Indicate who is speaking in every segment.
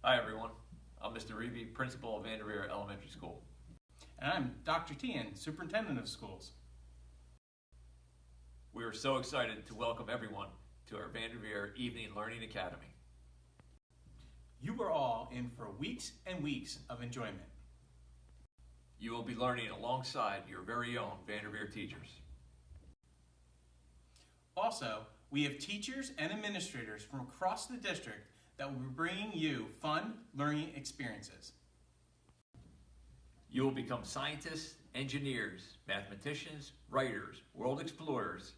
Speaker 1: Hi everyone, I'm Mr. Reevy, Principal of Vanderveer Elementary School.
Speaker 2: And I'm Dr. Tian, Superintendent of Schools.
Speaker 1: We are so excited to welcome everyone to our Vanderveer Evening Learning Academy.
Speaker 2: You are all in for weeks and weeks of enjoyment.
Speaker 1: You will be learning alongside your very own Vanderveer teachers.
Speaker 2: Also, we have teachers and administrators from across the district that will be bringing you fun learning experiences.
Speaker 1: You will become scientists, engineers, mathematicians, writers, world explorers,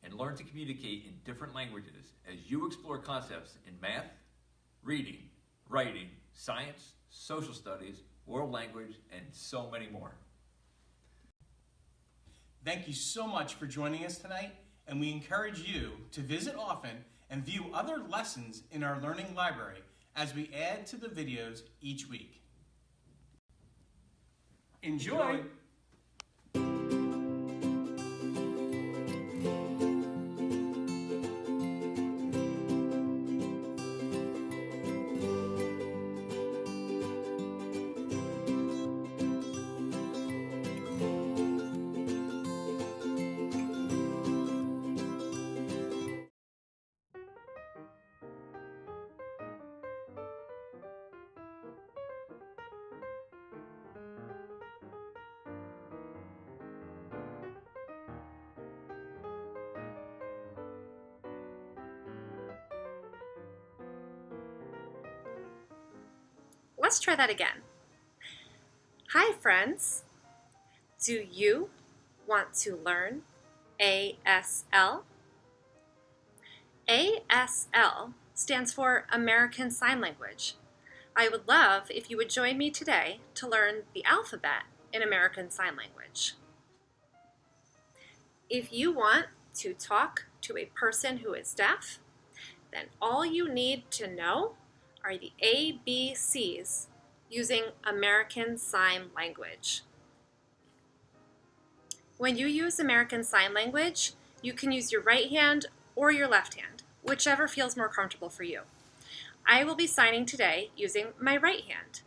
Speaker 1: and learn to communicate in different languages as you explore concepts in math, reading, writing, science, social studies, world language, and so many more.
Speaker 2: Thank you so much for joining us tonight, and we encourage you to visit often and view other lessons in our learning library as we add to the videos each week. Enjoy.
Speaker 3: Let's try that again. Hi, friends. Do you want to learn ASL? ASL stands for American Sign Language. I would love if you would join me today to learn the alphabet in American Sign Language. If you want to talk to a person who is deaf, then all you need to know are the ABCs using American Sign Language. When you use American Sign Language, you can use your right hand or your left hand, whichever feels more comfortable for you. I will be signing today using my right hand.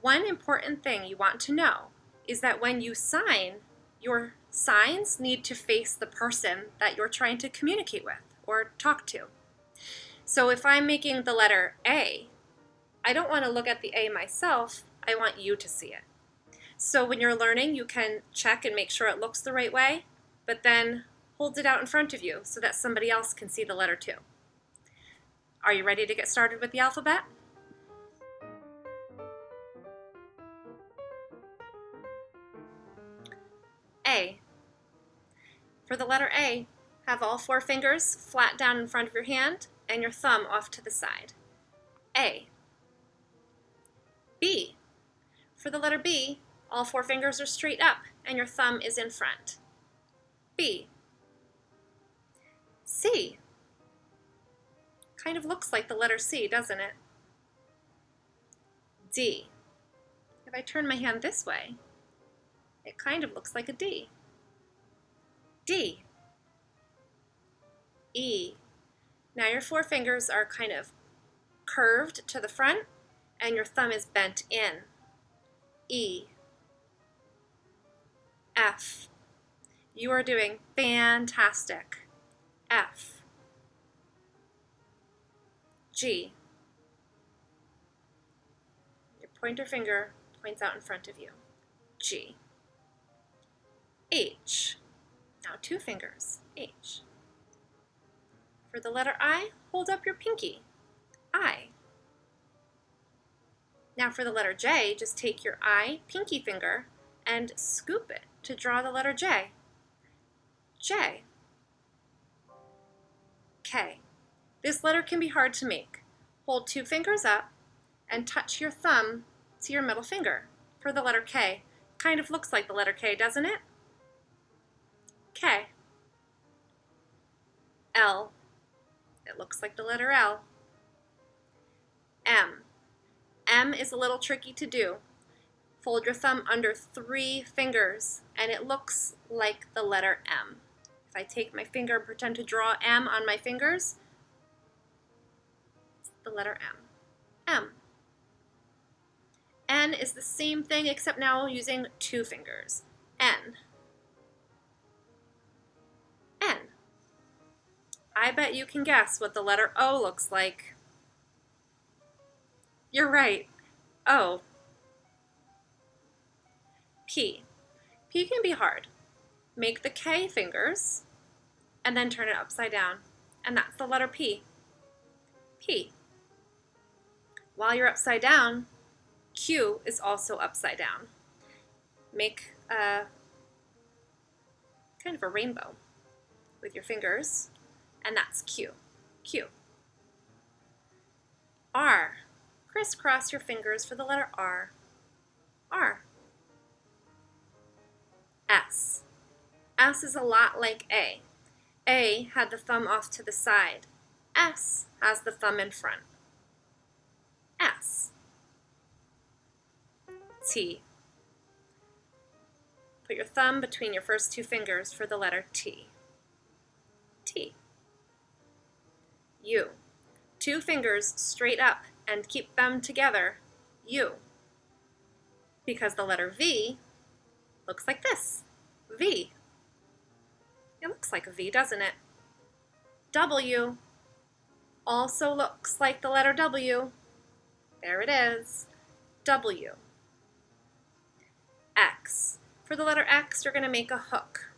Speaker 3: One important thing you want to know is that when you sign, your signs need to face the person that you're trying to communicate with or talk to. So if I'm making the letter A, I don't want to look at the A myself, I want you to see it. So when you're learning, you can check and make sure it looks the right way, but then hold it out in front of you so that somebody else can see the letter too. Are you ready to get started with the alphabet? A. For the letter A, have all 4 fingers flat down in front of your hand and your thumb off to the side. A. B. For the letter B, all 4 fingers are straight up and your thumb is in front. B. C. Kind of looks like the letter C, doesn't it? D. If I turn my hand this way, it kind of looks like a D. D. E. Now your 4 fingers are kind of curved to the front and your thumb is bent in. E. F. You are doing fantastic. F. G. Your pointer finger points out in front of you. G. H. Now 2 fingers. H. For the letter I, hold up your pinky. I. Now for the letter J, just take your I pinky finger and scoop it to draw the letter J. J. K. This letter can be hard to make. Hold 2 fingers up and touch your thumb to your middle finger for the letter K. Kind of looks like the letter K, doesn't it? K. L. It looks like the letter L. M. M is a little tricky to do. Fold your thumb under 3 fingers and it looks like the letter M. If I take my finger and pretend to draw M on my fingers, it's the letter M. M. N is the same thing except now using 2 fingers. N. N. I bet you can guess what the letter O looks like. You're right. O. P. P can be hard. Make the K fingers and then turn it upside down. And that's the letter P. P. While you're upside down, Q is also upside down. Make a kind of a rainbow with your fingers, and that's Q. Q. R. Crisscross your fingers for the letter R. R. S. S is a lot like A. A had the thumb off to the side. S has the thumb in front. S. T. Put your thumb between your first 2 fingers for the letter T. T. U. 2 fingers straight up and keep them together. U. Because the letter V looks like this. V. It looks like a V, doesn't it? W. Also looks like the letter W. There it is. W. X. For the letter X, you're going to make a hook.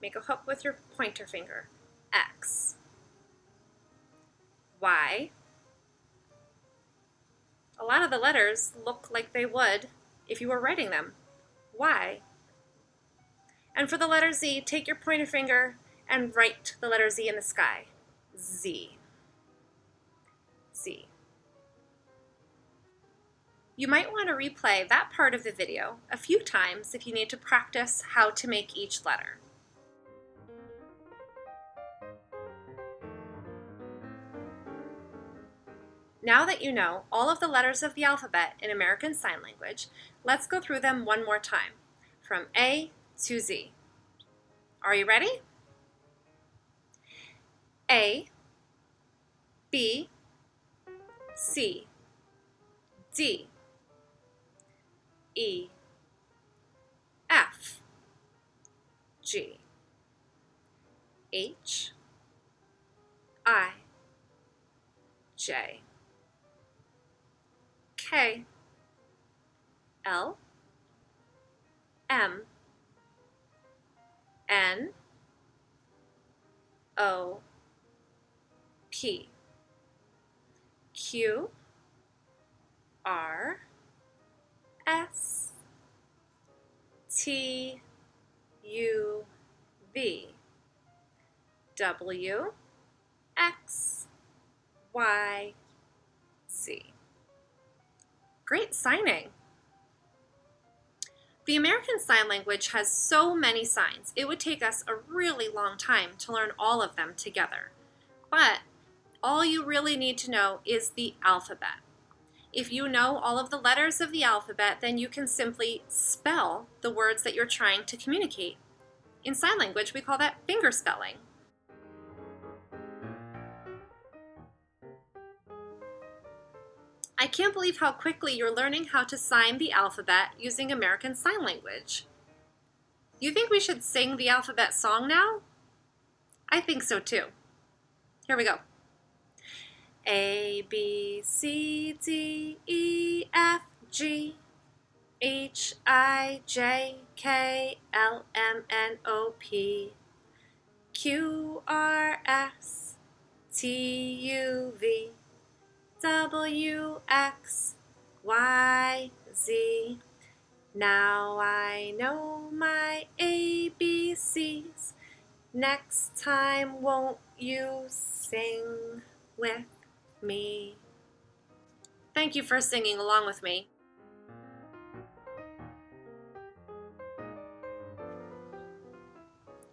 Speaker 3: Make a hook with your pointer finger. X. Y. A lot of the letters look like they would if you were writing them. Y. And for the letter Z, take your pointer finger and write the letter Z in the sky. Z. Z. You might want to replay that part of the video a few times if you need to practice how to make each letter. Now that you know all of the letters of the alphabet in American Sign Language, let's go through them one more time, from A to Z. Are you ready? A, B, C, D, E, F, G, H, I, J, K, L, M, N, O, P, Q, R, S, T, U, V, W, X, Y, Z. Great signing! The American Sign Language has so many signs, it would take us a really long time to learn all of them together. But all you really need to know is the alphabet. If you know all of the letters of the alphabet, then you can simply spell the words that you're trying to communicate. In sign language, we call that finger spelling. I can't believe how quickly you're learning how to sign the alphabet using American Sign Language. You think we should sing the alphabet song now? I think so too. Here we go. A, B, C, D, E, F, G, H, I, J, K, L, M, N, O, P, Q, R, S, T, U, V, W, X, Y, Z. Now I know my ABCs. Next time, won't you sing with me? Thank you for singing along with me.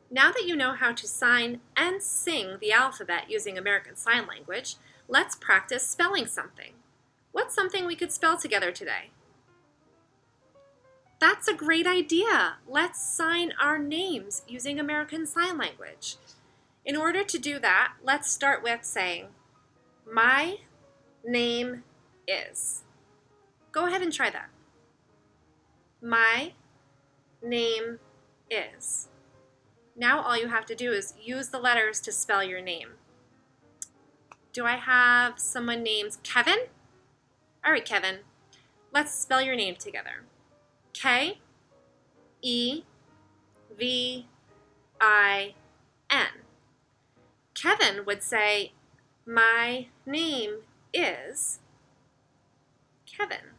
Speaker 3: Now that you know how to sign and sing the alphabet using American Sign Language, let's practice spelling something. What's something we could spell together today? That's a great idea. Let's sign our names using American Sign Language. In order to do that, let's start with saying, my name is. Go ahead and try that. My name is. Now all you have to do is use the letters to spell your name. Do I have someone named Kevin? All right, Kevin. Let's spell your name together. K-E-V-I-N. Kevin would say, my name is Kevin.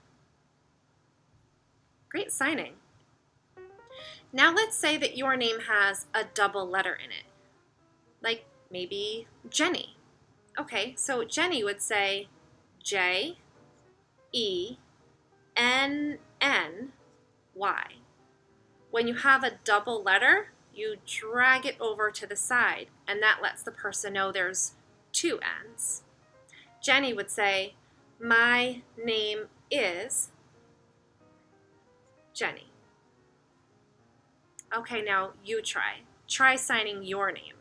Speaker 3: Great signing. Now let's say that your name has a double letter in it, like maybe Jenny. Okay, so Jenny would say J-E-N-N-Y. When you have a double letter, you drag it over to the side, and that lets the person know there's two N's. Jenny would say, my name is Jenny. Okay, now you try. Try signing your name.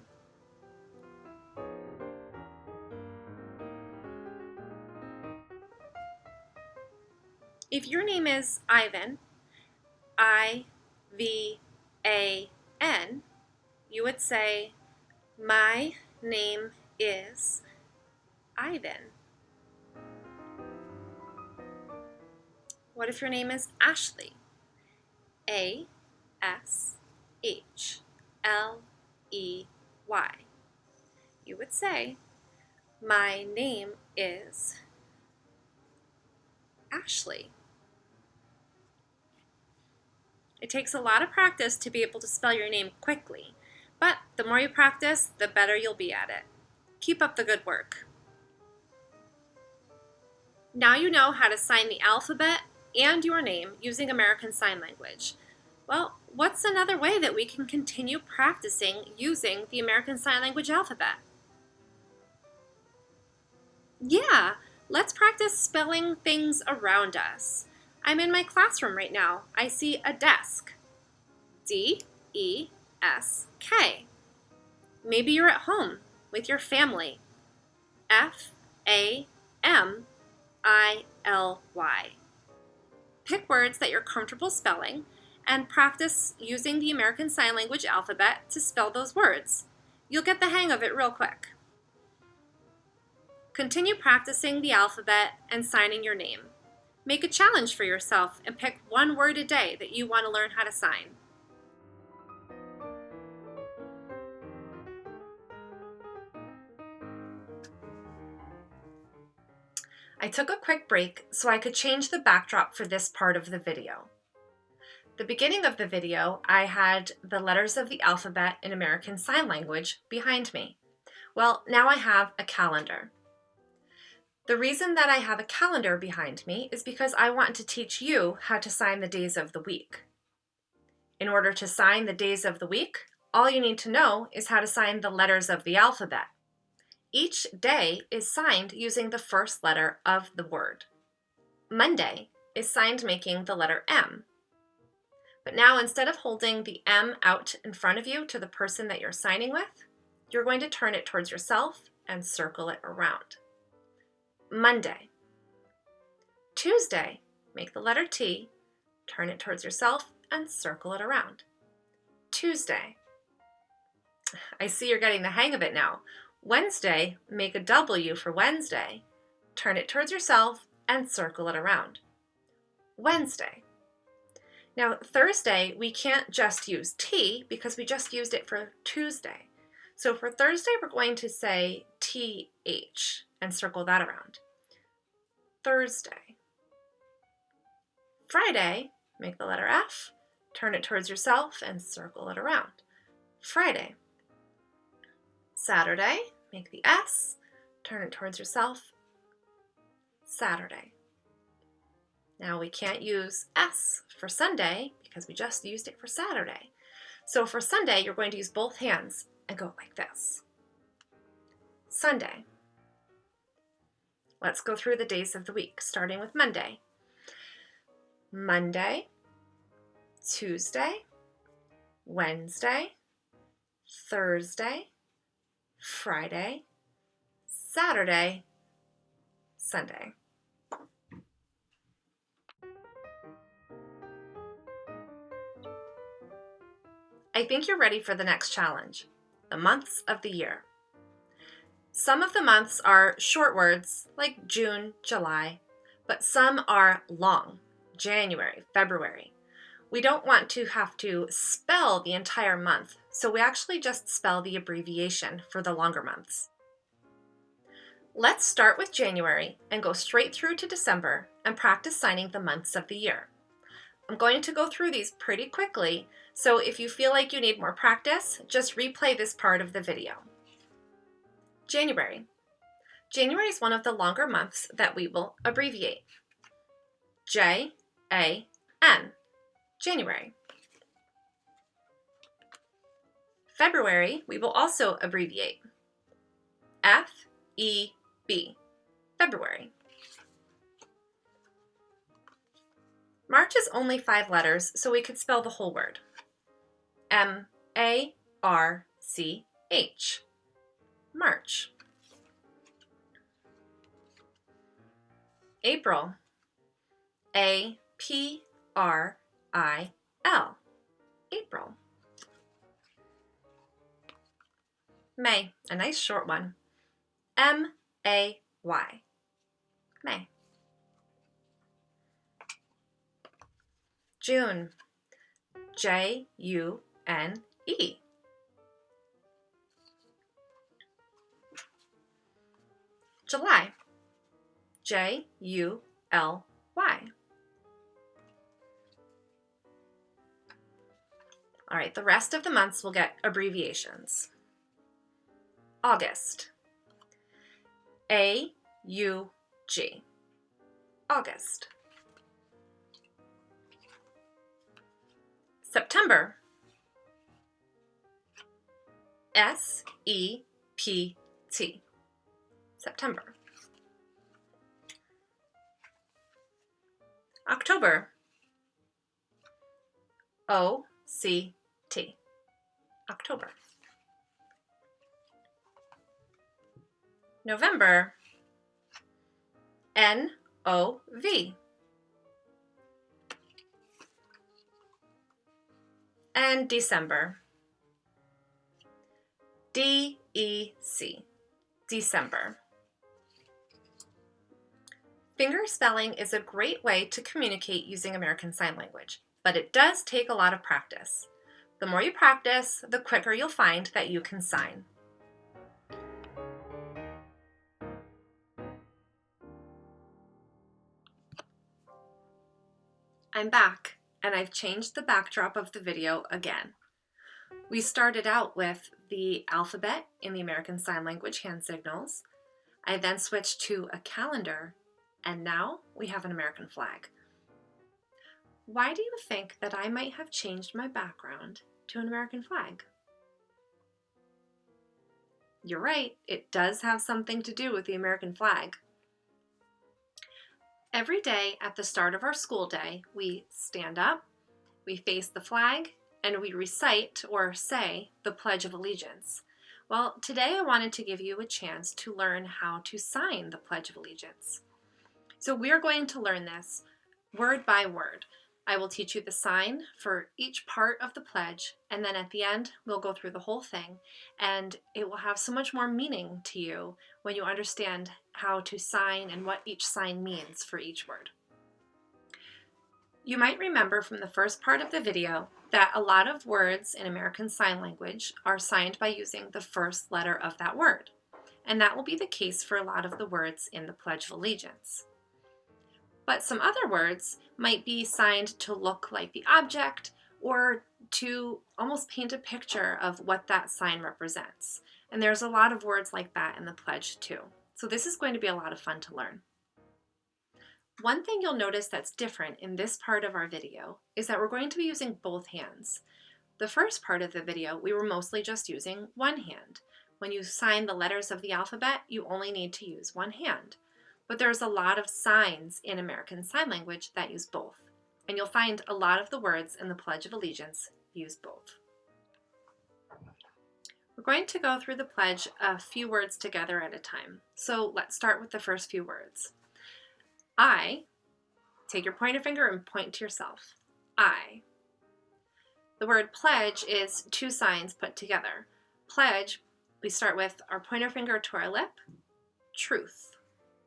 Speaker 3: If your name is Ivan, I-V-A-N, you would say, my name is Ivan. What if your name is Ashley? A-S-H-L-E-Y. You would say, my name is Ashley. It takes a lot of practice to be able to spell your name quickly, but the more you practice, the better you'll be at it. Keep up the good work. Now you know how to sign the alphabet and your name using American Sign Language. Well, what's another way that we can continue practicing using the American Sign Language alphabet? Yeah, let's practice spelling things around us. I'm in my classroom right now. I see a desk. D-E-S-K. Maybe you're at home with your family. F-A-M-I-L-Y. Pick words that you're comfortable spelling and practice using the American Sign Language alphabet to spell those words. You'll get the hang of it real quick. Continue practicing the alphabet and signing your name. Make a challenge for yourself and pick one word a day that you want to learn how to sign. I took a quick break so I could change the backdrop for this part of the video. The beginning of the video, I had the letters of the alphabet in American Sign Language behind me. Well, now I have a calendar. The reason that I have a calendar behind me is because I want to teach you how to sign the days of the week. In order to sign the days of the week, all you need to know is how to sign the letters of the alphabet. Each day is signed using the first letter of the word. Monday is signed making the letter M. But now instead of holding the M out in front of you to the person that you're signing with, you're going to turn it towards yourself and circle it around. Monday. Tuesday, make the letter T, turn it towards yourself, and circle it around. Tuesday. I see you're getting the hang of it now. Wednesday, make a W for Wednesday, turn it towards yourself, and circle it around. Wednesday. Now, Thursday, we can't just use T because we just used it for Tuesday. So for Thursday, we're going to say TH and circle that around. Thursday. Friday, make the letter F, turn it towards yourself, and circle it around. Friday. Saturday, make the S, turn it towards yourself, Saturday. Now we can't use S for Sunday because we just used it for Saturday. So for Sunday, you're going to use both hands and go like this. Sunday. Let's go through the days of the week, starting with Monday. Monday, Tuesday, Wednesday, Thursday, Friday, Saturday, Sunday. I think you're ready for the next challenge, the months of the year. Some of the months are short words like June, July, but some are long, January, February. We don't want to have to spell the entire month, so we actually just spell the abbreviation for the longer months. Let's start with January and go straight through to December and practice signing the months of the year. I'm going to go through these pretty quickly, so if you feel like you need more practice, just replay this part of the video. January. January is one of the longer months that we will abbreviate. J-A-N, January. February, we will also abbreviate. F-E-B, February. March is only 5 letters, so we could spell the whole word. M-A-R-C-H, March. April, A-P-R-I-L, April. May, a nice short one. M-A-Y, May. June, J-U-N-E. July, J-U-L-Y. All right, the rest of the months will get abbreviations. August, A-U-G, August. September, S-E-P-T, September. October, O-C-T, October. November, N-O-V. And December, D-E-C, December. Finger spelling is a great way to communicate using American Sign Language, but it does take a lot of practice. The more you practice, the quicker you'll find that you can sign. I'm back, and I've changed the backdrop of the video again. We started out with the alphabet in the American Sign Language hand signals. I then switched to a calendar, and now we have an American flag. Why do you think that I might have changed my background to an American flag? You're right, it does have something to do with the American flag. Every day at the start of our school day, we stand up, we face the flag, and we recite or say the Pledge of Allegiance. Well, today I wanted to give you a chance to learn how to sign the Pledge of Allegiance. So we're going to learn this word by word. I will teach you the sign for each part of the pledge, and then at the end, we'll go through the whole thing, and it will have so much more meaning to you when you understand how to sign and what each sign means for each word. You might remember from the first part of the video that a lot of words in American Sign Language are signed by using the first letter of that word, and that will be the case for a lot of the words in the Pledge of Allegiance. But some other words might be signed to look like the object or to almost paint a picture of what that sign represents. And there's a lot of words like that in the pledge too. So this is going to be a lot of fun to learn. One thing you'll notice that's different in this part of our video is that we're going to be using both hands. The first part of the video, we were mostly just using one hand. When you sign the letters of the alphabet, you only need to use one hand. But there's a lot of signs in American Sign Language that use both. And you'll find a lot of the words in the Pledge of Allegiance use both. We're going to go through the pledge a few words together at a time. So let's start with the first few words. I, take your pointer finger and point to yourself. I. The The word pledge is two signs put together. Pledge, we start with our pointer finger to our lip, truth.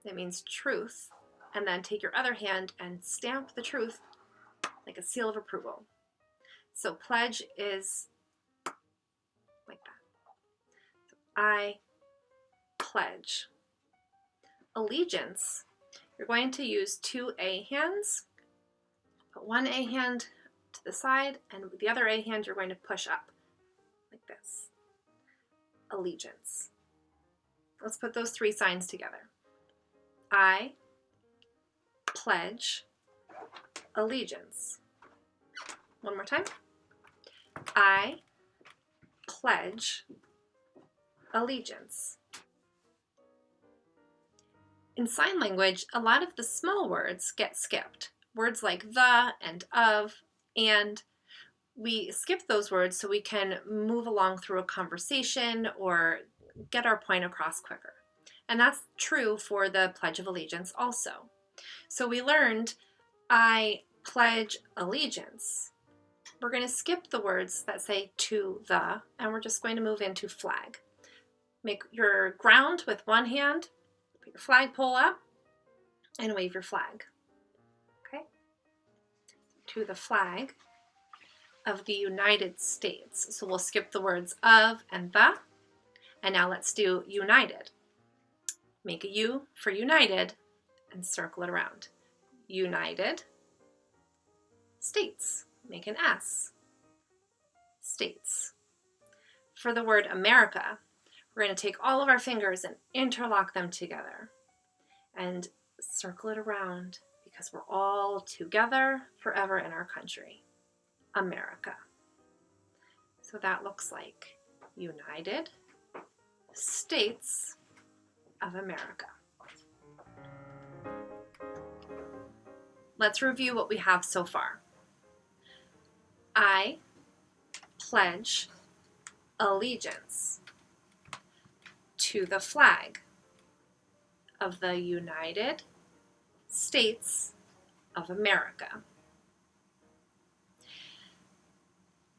Speaker 3: It means truth. And then take your other hand and stamp the truth like a seal of approval. So pledge is like that. So I pledge. Allegiance, you're going to use two A hands. Put one A hand to the side, and with the other A hand you're going to push up like this. Allegiance. Let's put those three signs together. I pledge allegiance. One more time. I pledge allegiance. In sign language, a lot of the small words get skipped. Words like the and of and. We skip those words so we can move along through a conversation or get our point across quicker. And that's true for the Pledge of Allegiance also. So we learned, I pledge allegiance. We're going to skip the words that say to the, and we're just going to move into flag. Make your ground with one hand, put your flagpole up, and wave your flag. Okay? To the flag of the United States. So we'll skip the words of and the, and now let's do united. Make a U for united and circle it around. United States. Make an S. States. For the word America, we're going to take all of our fingers and interlock them together and circle it around because we're all together forever in our country. America. So that looks like United States of America. Let's review what we have so far. I pledge allegiance to the flag of the United States of America.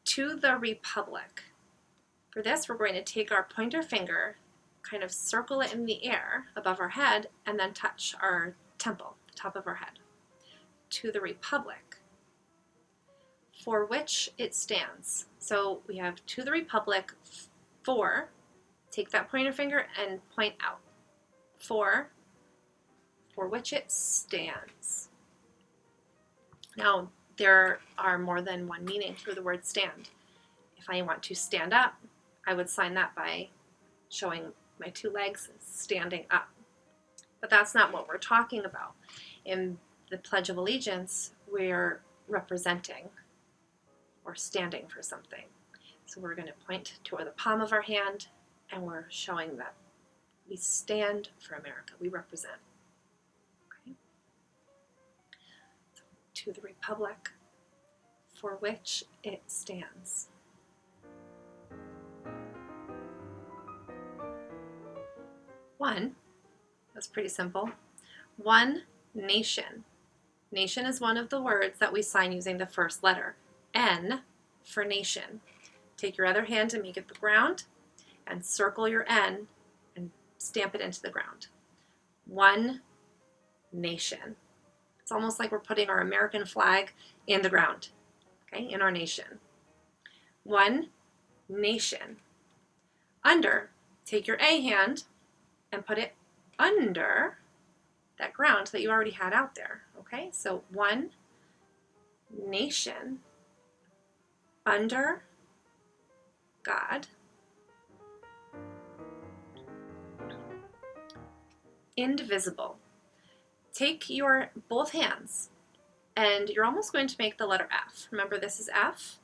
Speaker 3: To the republic. For this, we're going to take our pointer finger, kind of circle it in the air above our head, and then touch our temple, the top of our head. To the republic, for which it stands. So we have to the republic for, take that pointer finger and point out. For which it stands. Now, there are more than one meaning for the word stand. If I want to stand up, I would sign that by showing my two legs standing up. But that's not what we're talking about. In the Pledge of Allegiance, we're representing or standing for something. So we're going to point toward the palm of our hand and we're showing that we stand for America. We represent. Okay? So, to the republic for which it stands. One, that's pretty simple. One nation. Nation is one of the words that we sign using the first letter. N for nation. Take your other hand and make it the ground and circle your N and stamp it into the ground. One nation. It's almost like we're putting our American flag in the ground, okay, in our nation. One nation. Under, take your A hand and put it under that ground that you already had out there, okay? So one nation under God, indivisible. Take your both hands and you're almost going to make the letter F. Remember, this is F.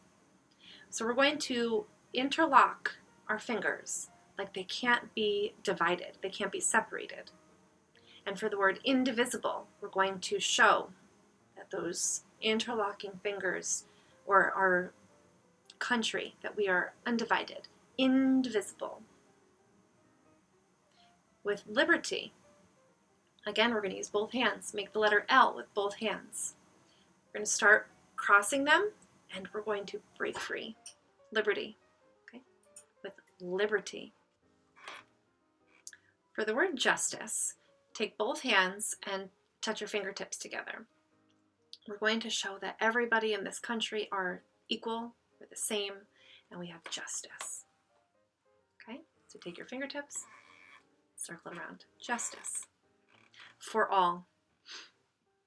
Speaker 3: So we're going to interlock our fingers like they can't be divided, they can't be separated. And for the word indivisible, we're going to show that those interlocking fingers, or our country, that we are undivided, indivisible. With liberty, again, we're going to use both hands. Make the letter L with both hands. We're going to start crossing them and we're going to break free. Liberty, okay? With liberty. For the word justice, take both hands and touch your fingertips together. We're going to show that everybody in this country are equal, we're the same, and we have justice. Okay, so take your fingertips, circle it around. Justice. For all.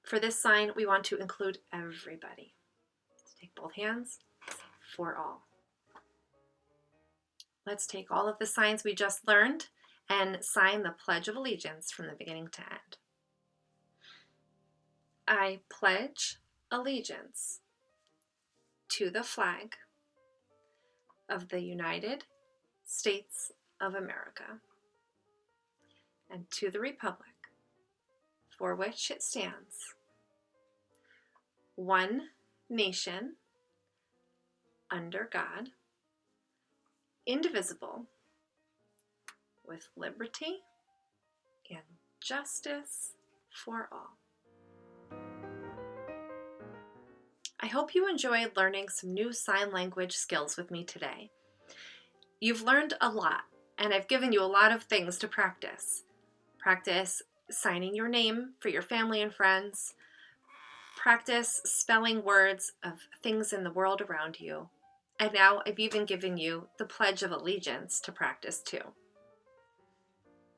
Speaker 3: For this sign, we want to include everybody. So take both hands, for all. Let's take all of the signs we just learned and sign the Pledge of Allegiance from the beginning to end. I pledge allegiance to the flag of the United States of America and to the republic for which it stands, one nation, under God, indivisible, with liberty and justice for all. I hope you enjoyed learning some new sign language skills with me today. You've learned a lot, and I've given you a lot of things to practice. Practice signing your name for your family and friends. Practice spelling words of things in the world around you. And now I've even given you the Pledge of Allegiance to practice too.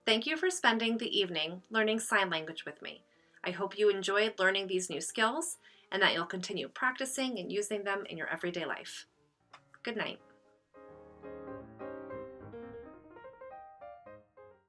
Speaker 3: Thank you for spending the evening learning sign language with me. I hope you enjoyed learning these new skills and that you'll continue practicing and using them in your everyday life. Good night.